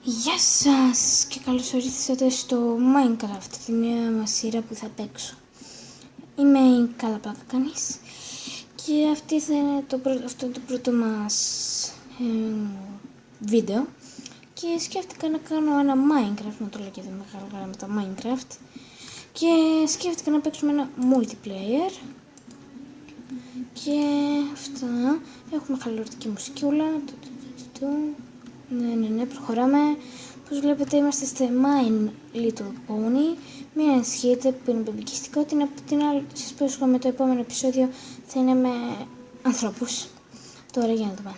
Γεια σας και καλώς ορίσατε στο Minecraft, τη νέα μας σειρά που θα παίξω. Είμαι η Καλά Πλάκα Κάνεις και αυτό είναι το πρώτο μας βίντεο και σκέφτηκα να κάνω ένα Minecraft, να το λέω και εδώ μεγάλο γράμμα τα Minecraft, και σκέφτηκα να παίξουμε ένα multiplayer και αυτά. Έχουμε χαλαρωτική μουσικούλα. Ναι, προχωράμε. Όπως βλέπετε είμαστε στο My Little Pony. Μην ανησυχείτε που είναι μπεμπικιστικό. Σας πω με το επόμενο επεισόδιο θα είναι με ανθρώπους. Τώρα για να δούμε.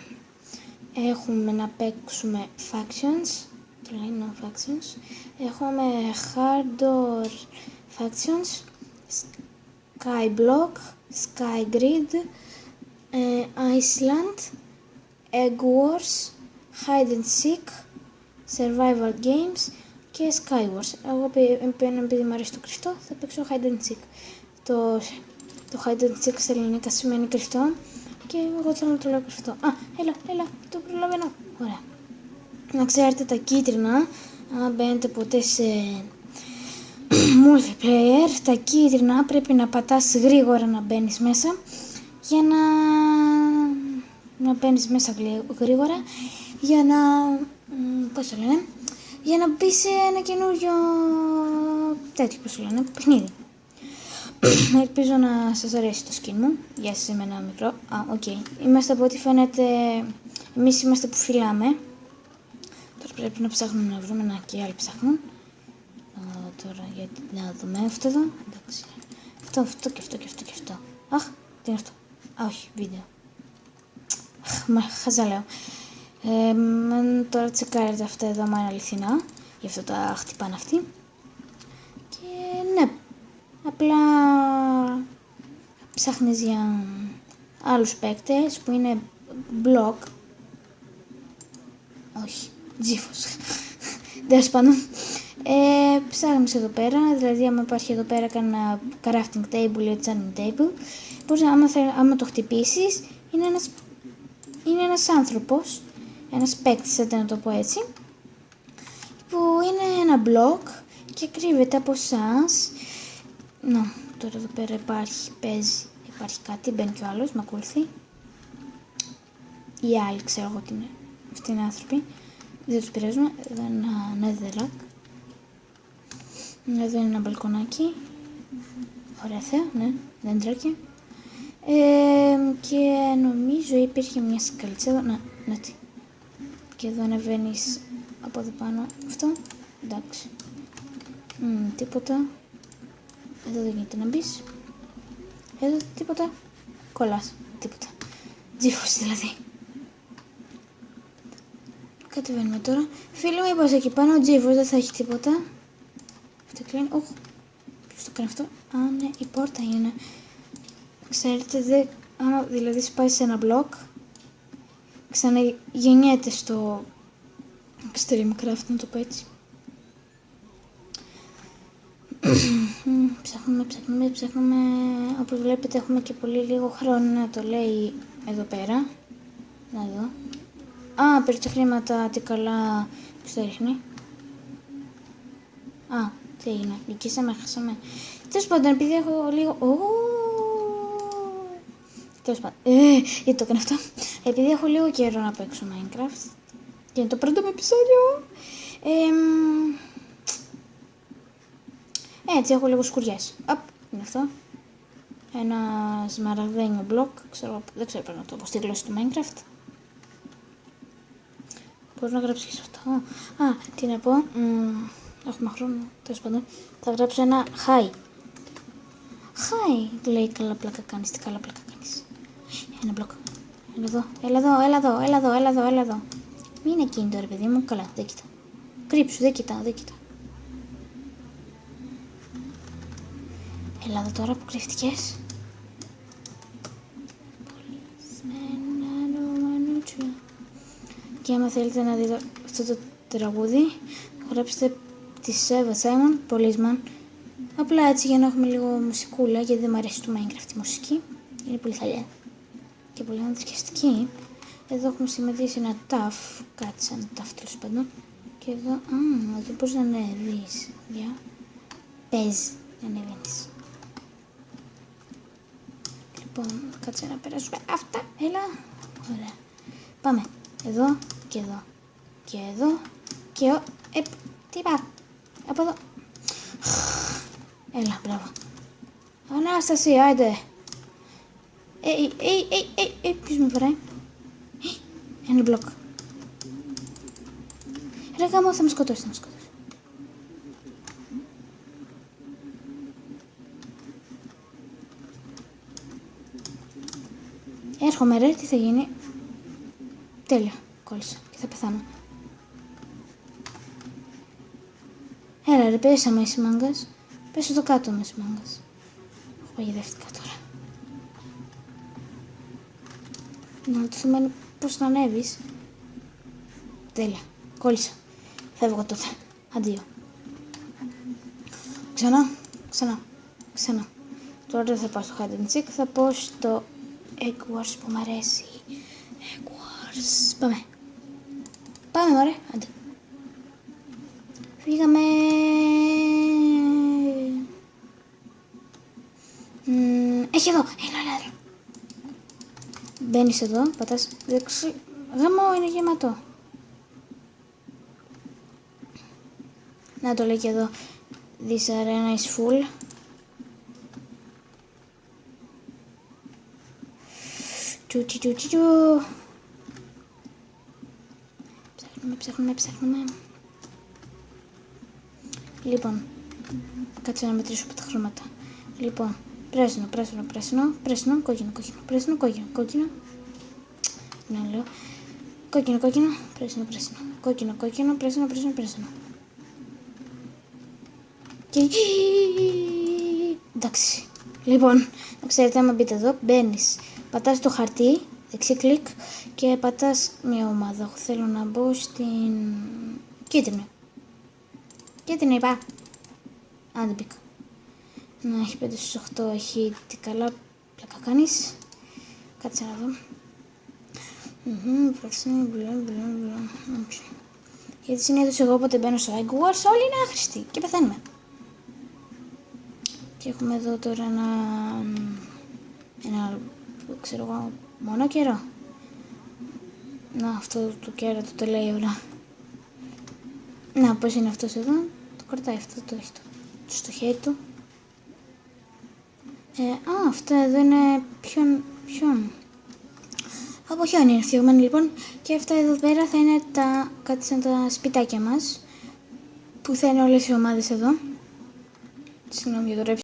Έχουμε να παίξουμε factions. Το λένε no factions. Έχουμε hardcore factions, skyblock, skygrid, Iceland, egg wars, hide and seek, survival games και skywars. Εγώ επειδή μου αρέσει το κρυφτό θα παίξω hide and seek. Το hide and seek στα ελληνικά σημαίνει κρυφτό και εγώ θέλω να το λέω κρυφτό. Έλα, το προλαβαίνω. Ωραία. Να ξέρετε τα κίτρινα, αν μπαίνετε ποτέ σε multiplayer, τα κίτρινα πρέπει να πατάς γρήγορα να μπαίνεις μέσα για να μπαίνεις μέσα γρήγορα για να, πώς το λένε, για να μπει σε ένα καινούριο τέτοιο, πώς το λένε, παιχνίδι. Ελπίζω να σας αρέσει το skin μου. Γεια σας, είμαι ένα μικρό. Είμαστε από ό,τι φαίνεται, εμείς είμαστε που φυλάμε. Τώρα πρέπει να ψάχνουμε να βρούμε να και άλλοι ψάχνουν. Τώρα γιατί να δούμε αυτό εδώ. Εντάξει. Αυτό και αυτό. Αχ, τι είναι αυτό. Όχι, βίντεο. Χαζά λέω. Τώρα τσεκάρετε αυτά εδώ, μα είναι αληθινά. Γι' αυτό τα χτυπάνε αυτοί. Και ναι, απλά ψάχνεις για άλλους παίκτες που είναι block. Όχι, τζίφος. Τέλος πάντων. Ψάχνεις εδώ πέρα, δηλαδή άμα υπάρχει εδώ πέρα κανένα crafting table ή enchanting table, μπορείς, άμα το χτυπήσεις, είναι ένας άνθρωπος, ένας παίκτης, να το πω έτσι, που είναι ένα block και κρύβεται από εσάς. Να, τώρα εδώ πέρα υπάρχει κάτι, μπαίνει κι ο άλλος, με ακολουθεί. Οι άλλοι ξέρω εγώ τι είναι, αυτοί είναι άνθρωποι, δεν τους πειράζουμε. Εδώ είναι ένα netherrack. Εδώ είναι ένα μπαλκονάκι. Ωραία θέα, ναι, δέντρακια. Και νομίζω υπήρχε μια σκαλίτσα εδώ. Να τι. Και εδώ ανεβαίνεις από εδώ πάνω. Αυτό, εντάξει. Τίποτα. Εδώ δεν γίνεται να μπεις. Εδώ τίποτα. Κολλάς, τίποτα. Τζίφος δηλαδή. Κατεβαίνουμε τώρα. Φίλοι μου, είπα εκεί πάνω, ο τζίφος δεν θα έχει τίποτα. Αυτό κλείνει. Ποιος το κάνει αυτό? Ναι, η πόρτα είναι. Ξέρετε, άμα δηλαδή σπάσει σε ένα μπλοκ, ξαναγεννιέται στο Extreme Craft, να το πω έτσι. Ψάχνουμε. Όπως βλέπετε έχουμε και πολύ λίγο χρόνο να το λέει εδώ πέρα. Να δω. Πήρε τα χρήματα, τι καλά. Ποιος τα ρίχνει? Τι έγινε, νικήσαμε, χάσαμε. Τέλος πάντων, επειδή έχω λίγο... Τέλος πάντων, γιατί το έκανα αυτό. Επειδή έχω λίγο καιρό να παίξω Minecraft και είναι το πρώτο μου επεισόδιο, έτσι έχω λίγο σκουριές. Είναι αυτό. Ένα σμαραγδένιο μπλοκ, δεν ξέρω πρέπει να το πω στη γλώσσα του Minecraft. Μπορώ να γράψω και σε αυτό. Τι να πω. Έχουμε χρόνο, τέλος πάντων. Θα γράψω ένα hi. Hi, λέει Καλά Πλάκα Κάνεις. Τι καλά πλάκα κάνεις. Ένα μπλοκ. Έλα εδώ. Μην είναι εκείνη τώρα, παιδί μου. Καλά, δεν κοιτά. Κρύψου, δεν κοιτά. Έλα εδώ τώρα που κρύφτηκες. Και άμα θέλετε να δείτε αυτό το τραγούδι, γράψτε τη Εύα Σάιμον, Policeman. Απλά έτσι για να έχουμε λίγο μουσικούλα, γιατί δεν μου αρέσει το Minecraft η μουσική. Είναι πολύ χαλιά και πολύ ανθρωπιστική. Εδώ έχουμε συμμετήσει ένα ταφ, κάτι σαν ταφ τέλος πάντων. Και Και εδώ, εδώ μπορείς να ανέβεις. Για. Πες να ανέβαινες. Λοιπόν, κάτσε να περάσουμε αυτά. Έλα. Ωραία. Πάμε. Εδώ και εδώ. Και εδώ. Και τι είπα. Από εδώ. Έλα, μπράβο. Ανάσταση, άιντε. Ποιος με φοράει. Ένα μπλοκ. Ρε γάμο, θα με σκοτώσει, θα με σκοτώσει. Έρχομαι ρε, τι θα γίνει. Τέλεια, κόλλησα και θα πεθάνω. Έλα ρε, πέσαμε εσύ μάγκας. Πέσω το κάτω με εσύ μάγκας. Παγιδεύτηκα τώρα. Να το θέμα είναι πώς να ανέβεις. Τέλεια, κόλλησα. Φεύγω τότε. Αντίο. Ξανά. Τώρα δεν θα πάω στο hide and seek, θα πάω στο Egg Wars που μ' αρέσει. Egg Wars. Πάμε μωρέ, άντε. Φύγαμε. Έχει εδώ, έλα. Μπαίνεις εδώ, πατάς δεξί. Γαμό, είναι γεμάτο. Να το λέει και εδώ. This arena is full. Ψάχνουμε. Λοιπόν, κάτσε να μετρήσω από τα χρώματα. Λοιπόν, πράσινο, κόκκινο, κόκκινο. Να λέω. Κόκκινο, πράσινο. Κόκκινο, πράσινο. Και... εντάξει. Λοιπόν, να ξέρετε, άμα μπείτε εδώ, μπαίνεις, πατάς το χαρτί, δεξί κλικ και πατάς μια ομάδα. Εγώ θέλω να μπω στην κίτρινη. Κίτρινη είπα. Δεν μπήκα. Να έχει 5 στους 8, έχει τι καλά πλάκα κάνεις. Κάτσε να δω. Γιατί συνήθως εγώ όποτε μπαίνω στο Egg Wars όλοι είναι άχρηστοι και πεθαίνουμε. Και έχουμε εδώ τώρα ένα ξέρω εγώ, μόνο καιρό. Να, αυτό το κέρατο το λέει όλα. Να, πώς είναι αυτός εδώ. Το κρατάει αυτό, το έχει στο χέρι του. Αυτό εδώ είναι ποιον. Από χιόνι είναι φτιαγμένο λοιπόν. Και αυτά εδώ πέρα θα είναι κάτι σαν τα σπιτάκια μας. Που θα είναι όλες οι ομάδες εδώ. Συγγνώμη για το ρέψιμο.